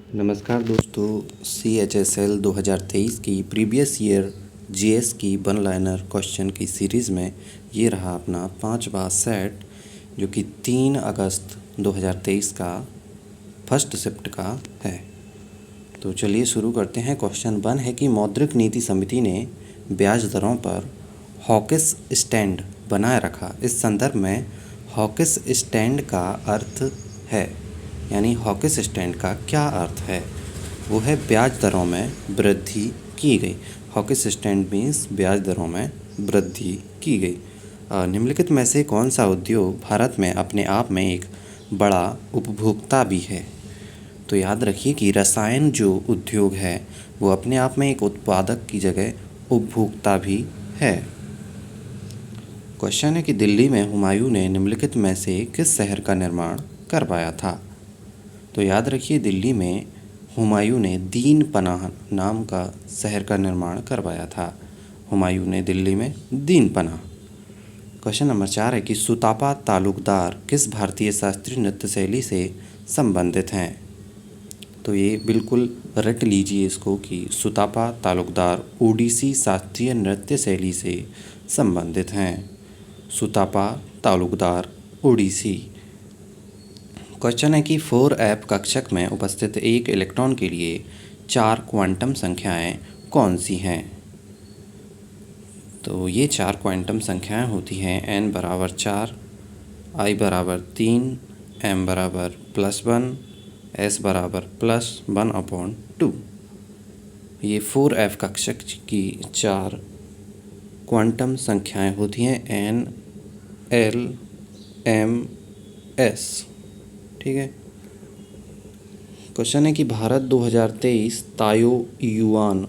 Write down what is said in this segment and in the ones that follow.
नमस्कार दोस्तों, CHSL 2023 की प्रीवियस ईयर जीएस की वन लाइनर क्वेश्चन की सीरीज़ में ये रहा अपना 5वां सेट, जो कि 3 अगस्त 2023 का फर्स्ट शिफ्ट का है। तो चलिए शुरू करते हैं। क्वेश्चन 1 है कि मौद्रिक नीति समिति ने ब्याज दरों पर हॉकिश स्टैंड बनाए रखा। इस संदर्भ में हॉकिश स्टैंड का अर्थ है, यानी हॉकिश स्टैंड का क्या अर्थ है? वो है ब्याज दरों में वृद्धि की गई। हॉकिश स्टैंड मीन्स ब्याज दरों में वृद्धि की गई। निम्नलिखित में से कौन सा उद्योग भारत में अपने आप में एक बड़ा उपभोक्ता भी है? तो याद रखिए कि रसायन जो उद्योग है वो अपने आप में एक उत्पादक की जगह उपभोक्ता भी है। क्वेश्चन है कि दिल्ली में हुमायूं ने निम्नलिखित में से किस शहर का निर्माण करवाया था? तो याद रखिए, दिल्ली में हुमायूं ने दीन पनाह नाम का शहर का निर्माण करवाया था। हुमायूं ने दिल्ली में दीन पनाह। क्वेश्चन नंबर 4 है कि सुतापा तालुकदार किस भारतीय शास्त्रीय नृत्य शैली से संबंधित हैं? तो ये बिल्कुल रट लीजिए इसको कि सुतापा तालुकदार ओडिसी शास्त्रीय नृत्य शैली से संबंधित हैं। सुतापा तालुकदार ओडिसी। क्वेश्चन है कि 4F कक्षक में उपस्थित एक इलेक्ट्रॉन के लिए 4 क्वांटम संख्याएं कौन सी हैं? तो ये 4 क्वांटम संख्याएं होती हैं n बराबर 4, I बराबर 3, m बराबर +1, s बराबर +1/2। ये 4F कक्षक की 4 क्वांटम संख्याएं होती हैं n, l, m, s। ठीक है। क्वेश्चन है कि भारत 2023 तायो युआन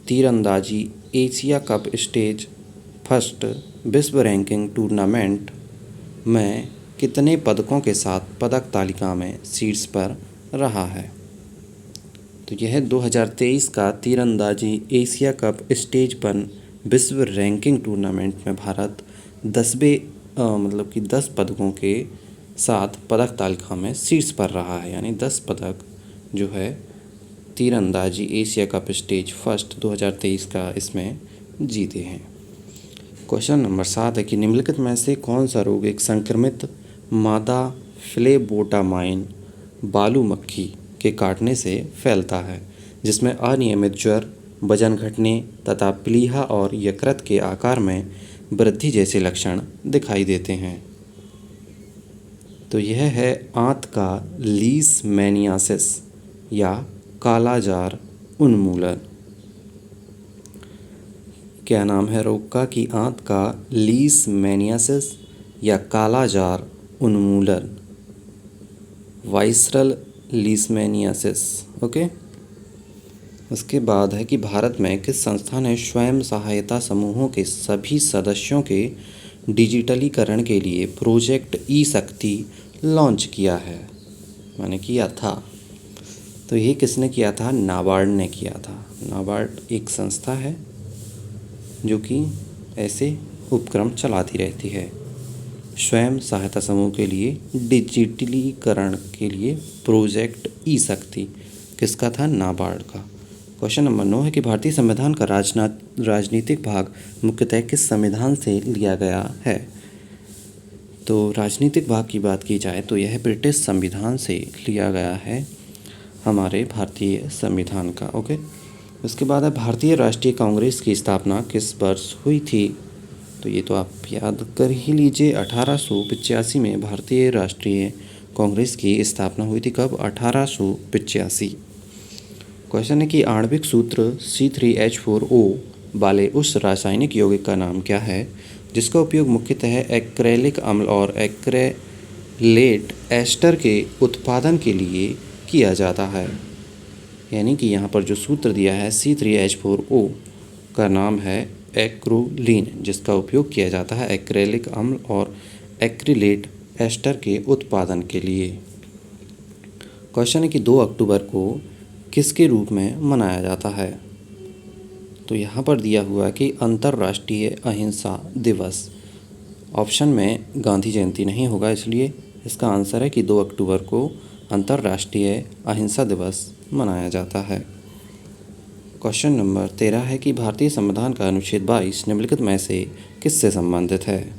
तीरंदाजी एशिया कप स्टेज फर्स्ट विश्व रैंकिंग टूर्नामेंट में कितने पदकों के साथ पदक तालिका में शीर्ष पर रहा है? तो यह 2023 का तीरंदाजी एशिया कप स्टेज पर विश्व रैंकिंग टूर्नामेंट में भारत 10 पदकों के साथ पदक तालिका में शीर्ष पर रहा है, यानी 10 पदक जो है तीरंदाजी एशिया कप स्टेज फर्स्ट 2023 का इसमें जीते हैं। क्वेश्चन नंबर 7 है कि निम्नलिखित में से कौन सा रोग एक संक्रमित मादा फ्लेबोटामाइन बालू मक्खी के काटने से फैलता है, जिसमें अनियमित ज्वर, वजन घटने तथा प्लीहा और यकृत के आकार में वृद्धि जैसे लक्षण दिखाई देते हैं? तो यह है आंत का लीशमैनियासिस या कालाजार उन्मूलन। क्या नाम है रोग का? कि आंत का लीशमैनियासिस या कालाजार उन्मूलन, वाइसरल लीशमैनियासिस। ओके। उसके बाद है कि भारत में किस संस्था ने स्वयं सहायता समूहों के सभी सदस्यों के डिजिटलीकरण के लिए प्रोजेक्ट ई शक्ति लॉन्च किया है? मैंने किया था। तो ये किसने किया था? नाबार्ड ने किया था। नाबार्ड एक संस्था है जो कि ऐसे उपक्रम चलाती रहती है। स्वयं सहायता समूह के लिए डिजिटलीकरण के लिए प्रोजेक्ट ई शक्ति किसका था? नाबार्ड का। क्वेश्चन नंबर 9 है कि भारतीय संविधान का राजनीतिक भाग मुख्यतः किस संविधान से लिया गया है? तो राजनीतिक भाग की बात की जाए तो यह ब्रिटिश संविधान से लिया गया है, हमारे भारतीय संविधान का। ओके। उसके बाद है भारतीय राष्ट्रीय कांग्रेस की स्थापना किस वर्ष हुई थी? तो ये तो आप याद कर ही लीजिए, 1885 में भारतीय राष्ट्रीय कांग्रेस की स्थापना हुई थी। कब? 1885। क्वेश्चन है कि आणविक सूत्र C3H4O वाले उस रासायनिक यौगिक का नाम क्या है जिसका उपयोग मुख्यतः एक्रेलिक अम्ल और एक्रेलेट एस्टर के उत्पादन के लिए किया जाता है? यानी कि यहाँ पर जो सूत्र दिया है C3H4O का नाम है एक्रोलीन, जिसका उपयोग किया जाता है एक्रेलिक अम्ल और एक्रिलेट एस्टर के उत्पादन के लिए। क्वेश्चन है कि 2 अक्टूबर को किसके रूप में मनाया जाता है? तो यहाँ पर दिया हुआ है कि अंतर्राष्ट्रीय अहिंसा दिवस। ऑप्शन में गांधी जयंती नहीं होगा, इसलिए इसका आंसर है कि 2 अक्टूबर को अंतर्राष्ट्रीय अहिंसा दिवस मनाया जाता है। क्वेश्चन नंबर 13 है कि भारतीय संविधान का अनुच्छेद 22 निम्नलिखित में से किससे संबंधित है?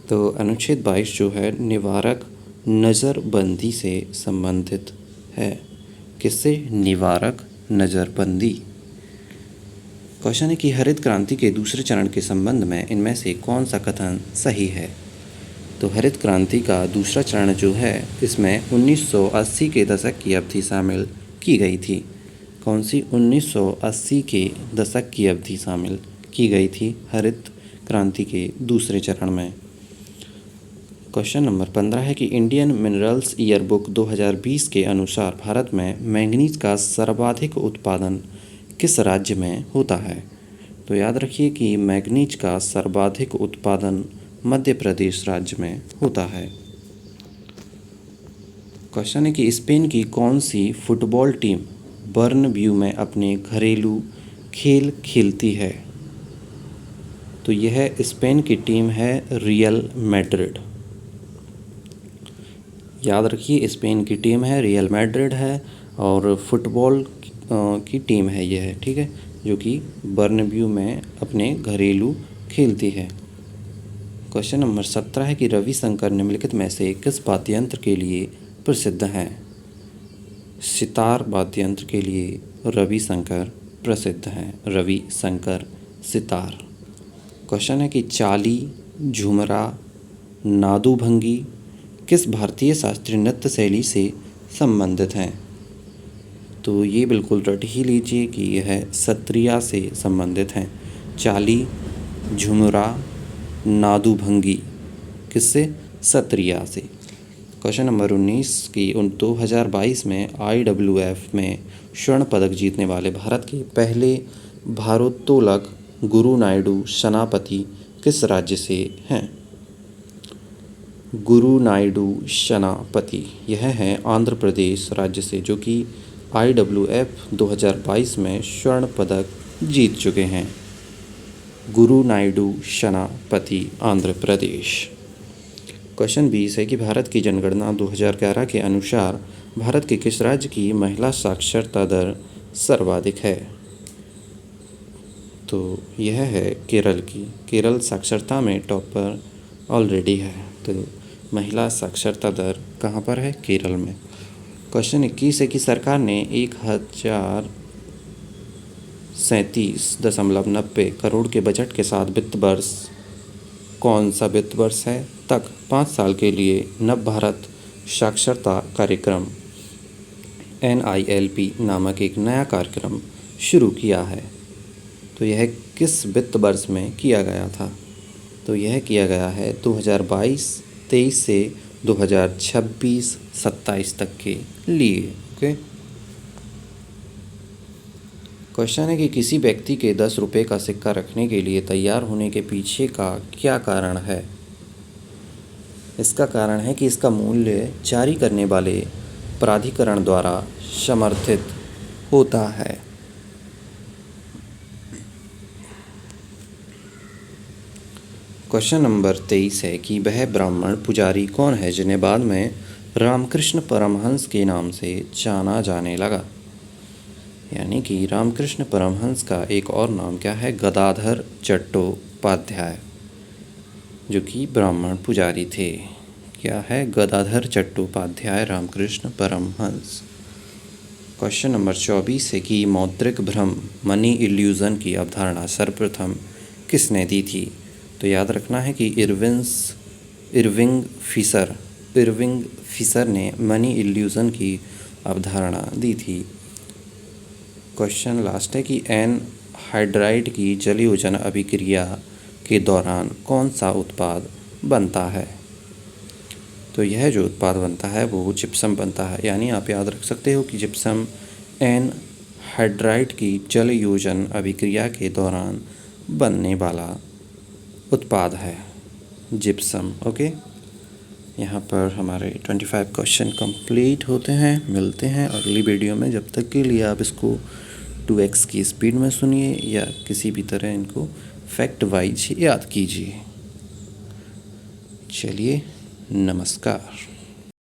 तो अनुच्छेद 22 जो है निवारक नज़रबंदी से संबंधित है। किससे? निवारक नज़रबंदी। क्वेश्चन है कि हरित क्रांति के दूसरे चरण के संबंध में इनमें से कौन सा कथन सही है? तो हरित क्रांति का दूसरा चरण जो है इसमें 1980 के दशक की अवधि शामिल की गई थी। कौन सी? 1980 के दशक की अवधि शामिल की गई थी हरित क्रांति के दूसरे चरण में। क्वेश्चन नंबर 15 है कि इंडियन मिनरल्स ईयरबुक 2020 के अनुसार भारत में मैंगनीज का सर्वाधिक उत्पादन किस राज्य में होता है? तो याद रखिए कि मैंगनीज का सर्वाधिक उत्पादन मध्य प्रदेश राज्य में होता है। क्वेश्चन है कि स्पेन की कौन सी फुटबॉल टीम बर्नब्यू में अपने घरेलू खेल खेलती है? तो यह स्पेन की टीम है रियल मैड्रिड। याद रखिए स्पेन की टीम है रियल मैड्रिड है और फुटबॉल की टीम है यह, ठीक है, जो कि बर्नब्यू में अपने घरेलू खेलती है। क्वेश्चन नंबर 17 है कि रविशंकर निम्नलिखित में से किस वाद्ययंत्र के लिए प्रसिद्ध हैं? सितार वाद्ययंत्र के लिए रविशंकर प्रसिद्ध हैं। रविशंकर सितार। क्वेश्चन है कि चाली, झुमरा, नादुभंगी किस भारतीय शास्त्रीय नृत्य शैली से संबंधित हैं? तो ये बिल्कुल रट ही लीजिए कि यह सत्रिया से संबंधित हैं। चाली, झुमरा, नादुभंगी किससे? सत्रिया से। क्वेश्चन नंबर 19 की 2022 में IWF में स्वर्ण पदक जीतने वाले भारत के पहले भारोत्तोलक गुरु नायडू सेनापति किस राज्य से हैं? गुरु नायडू सेनापति यह है आंध्र प्रदेश राज्य से, जो कि IWF 2022 में स्वर्ण पदक जीत चुके हैं। गुरु नायडू सेनापति आंध्र प्रदेश। क्वेश्चन 20 है कि भारत की जनगणना 2011 के अनुसार भारत के किस राज्य की महिला साक्षरता दर सर्वाधिक है? तो यह है केरल की। केरल साक्षरता में टॉप पर ऑलरेडी है। तो महिला साक्षरता दर कहाँ पर है? केरल में। क्वेश्चन 21 है कि सरकार ने 1037.90 करोड़ के बजट के साथ वित्त वर्ष, कौन सा वित्त वर्ष है, तक 5 साल के लिए नव भारत साक्षरता कार्यक्रम NILP नामक एक नया कार्यक्रम शुरू किया है। तो यह किस वित्त वर्ष में किया गया था? तो यह किया गया है 2022-23 से 2026-27 तक के लिए। ओके। क्वेश्चन है कि किसी व्यक्ति के 10 रुपये का सिक्का रखने के लिए तैयार होने के पीछे का क्या कारण है? इसका कारण है कि इसका मूल्य जारी करने वाले प्राधिकरण द्वारा समर्थित होता है। क्वेश्चन नंबर 23 है कि वह ब्राह्मण पुजारी कौन है जिन्हें बाद में रामकृष्ण परमहंस के नाम से जाना जाने लगा? यानी कि रामकृष्ण परमहंस का एक और नाम क्या है? गदाधर चट्टोपाध्याय, जो कि ब्राह्मण पुजारी थे। क्या है? गदाधर चट्टोपाध्याय रामकृष्ण परमहंस। क्वेश्चन नंबर 24 है कि मौद्रिक भ्रम मनी इल्यूजन की अवधारणा सर्वप्रथम किसने दी थी? तो याद रखना है कि इरविंग फिशर ने मनी इल्यूजन की अवधारणा दी थी। क्वेश्चन लास्ट है कि एनहाइड्राइड की जलयोजन अभिक्रिया के दौरान कौन सा उत्पाद बनता है? तो यह जो उत्पाद बनता है वो जिप्सम बनता है। यानी आप याद रख सकते हो कि जिप्सम एनहाइड्राइड की जलयोजन अभिक्रिया के दौरान बनने वाला उत्पाद है जिप्सम। ओके। यहाँ पर हमारे 25 क्वेश्चन कंप्लीट होते हैं। मिलते हैं अगली वीडियो में। जब तक के लिए आप इसको 2x की स्पीड में सुनिए या किसी भी तरह इनको फैक्ट वाइज याद कीजिए। चलिए, नमस्कार।